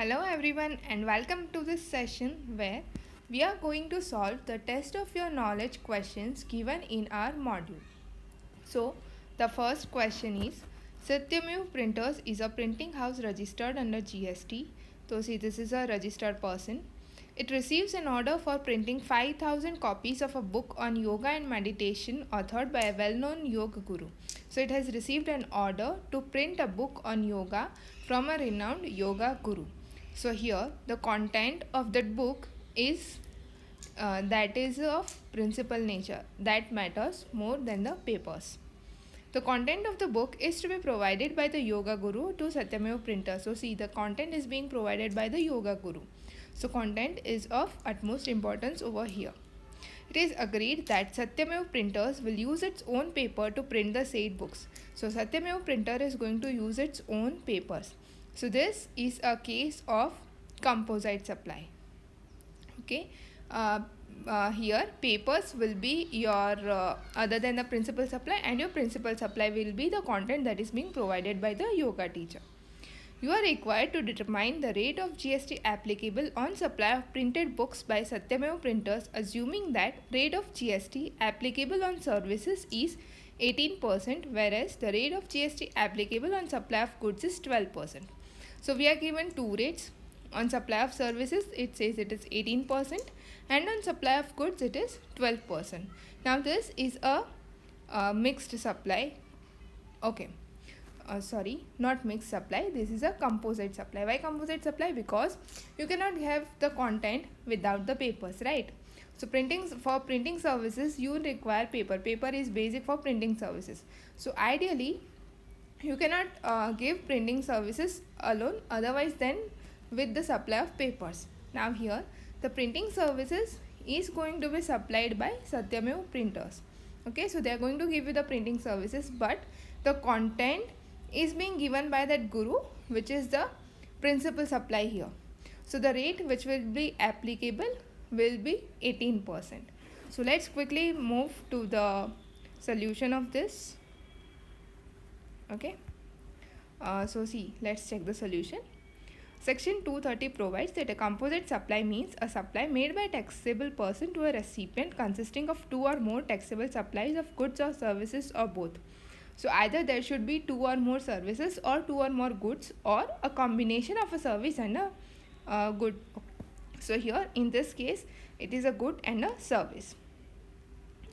Hello everyone and welcome to this session where we are going to solve the test of your knowledge questions given in our module. So the first question is Satyamev Printers is a printing house registered under GST. So see, this is a registered person. It receives an order for printing 5,000 copies of a book on yoga and meditation authored by a well-known yoga guru. So it has received an order to print a book on yoga from a renowned yoga guru. So here the content of that book is that is of principal nature, that matters more than the papers. The content of the book is to be provided by the yoga guru to Satyamev printer. So see, the content is being provided by the yoga guru. So content is of utmost importance over here. It is agreed that Satyamev printers will use its own paper to print the said books. So Satyamev printer is going to use its own papers. So this is a case of composite supply. Okay. Here papers will be your other than the principal supply, and your principal supply will be the content that is being provided by the yoga teacher. You are required to determine the rate of GST applicable on supply of printed books by Satyamev printers, assuming that rate of GST applicable on services is 18%, whereas the rate of GST applicable on supply of goods is 12%. So we are given two rates. On supply of services it says it is 18%, and on supply of goods it is 12%. Now this is a mixed supply. Okay. Sorry, not mixed supply, this is a composite supply. Why composite supply? Because you cannot have the content without the papers, right? So for printing services you require paper. Paper is basic for printing services. So ideally you cannot give printing services alone, otherwise then with the supply of papers. Now here the printing services is going to be supplied by Satyamev printers. Okay, so they are going to give you the printing services, but the content is being given by that guru, which is the principal supply here. So the rate which will be applicable will be 18%. So let's quickly move to the solution of this. Okay, so see, let's check the solution. Section 230 provides that a composite supply means a supply made by a taxable person to a recipient consisting of two or more taxable supplies of goods or services, or both. So either there should be two or more services or two or more goods, or a combination of a service and a good. So here in this case it is a good and a service,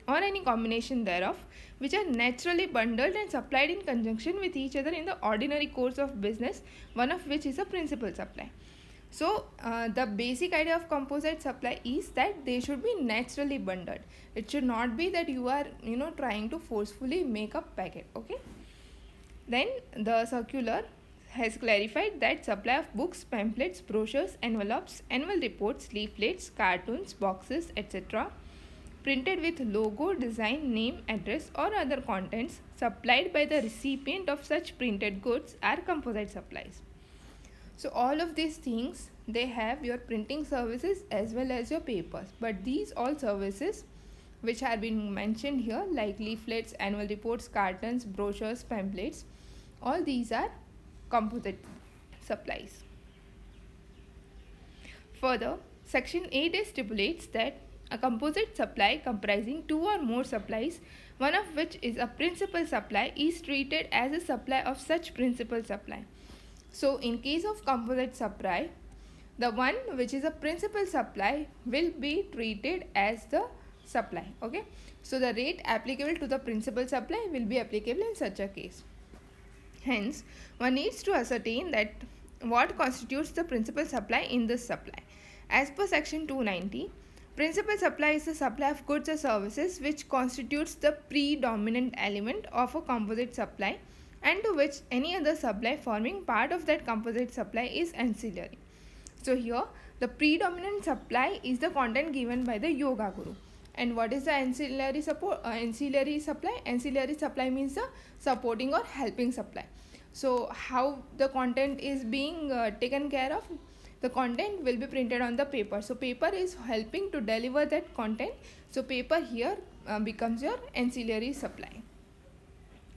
or any combination thereof, which are naturally bundled and supplied in conjunction with each other in the ordinary course of business, one of which is a principal supply. So the basic idea of composite supply is that they should be naturally bundled. It should not be that you are trying to forcefully make a packet. Okay. Then the circular has clarified that supply of books, pamphlets, brochures, envelopes, annual reports, leaflets, cartoons, boxes, etc. printed with logo, design, name, address or other contents supplied by the recipient of such printed goods are composite supplies. So all of these things, they have your printing services as well as your papers, but these all services which have been mentioned here, like leaflets, annual reports, cartons, brochures, pamphlets, all these are composite supplies. Further, section 8 stipulates that a composite supply comprising two or more supplies, one of which is a principal supply, is treated as a supply of such principal supply. So in case of composite supply, the one which is a principal supply will be treated as the supply. Okay, so the rate applicable to the principal supply will be applicable in such a case. Hence, one needs to ascertain that what constitutes the principal supply in this supply. As per section 290, principal supply is the supply of goods or services which constitutes the predominant element of a composite supply, and to which any other supply forming part of that composite supply is ancillary. So here the predominant supply is the content given by the yoga guru. And what is the ancillary supply? Ancillary supply means the supporting or helping supply. So how the content is being taken care of? The content will be printed on the paper. So paper is helping to deliver that content. So paper here becomes your ancillary supply.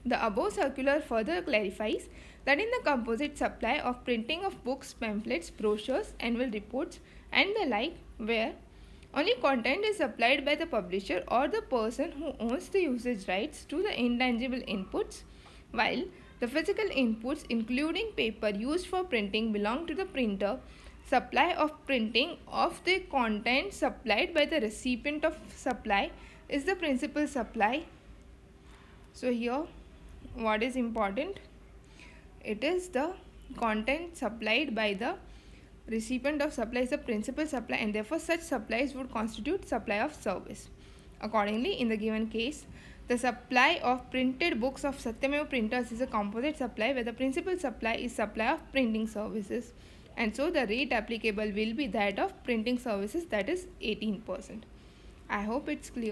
The above circular further clarifies that in the composite supply of printing of books, pamphlets, brochures, annual reports, and the like, where only content is supplied by the publisher or the person who owns the usage rights to the intangible inputs, while the physical inputs, including paper used for printing, belong to the printer. Supply of printing of the content supplied by the recipient of supply is the principal supply. So here what is important? It is the content supplied by the recipient of supply is the principal supply, and therefore such supplies would constitute supply of service. Accordingly, in the given case, the supply of printed books of Satyameva printers is a composite supply where the principal supply is supply of printing services, and so the rate applicable will be that of printing services, that is 18%. I hope it's clear.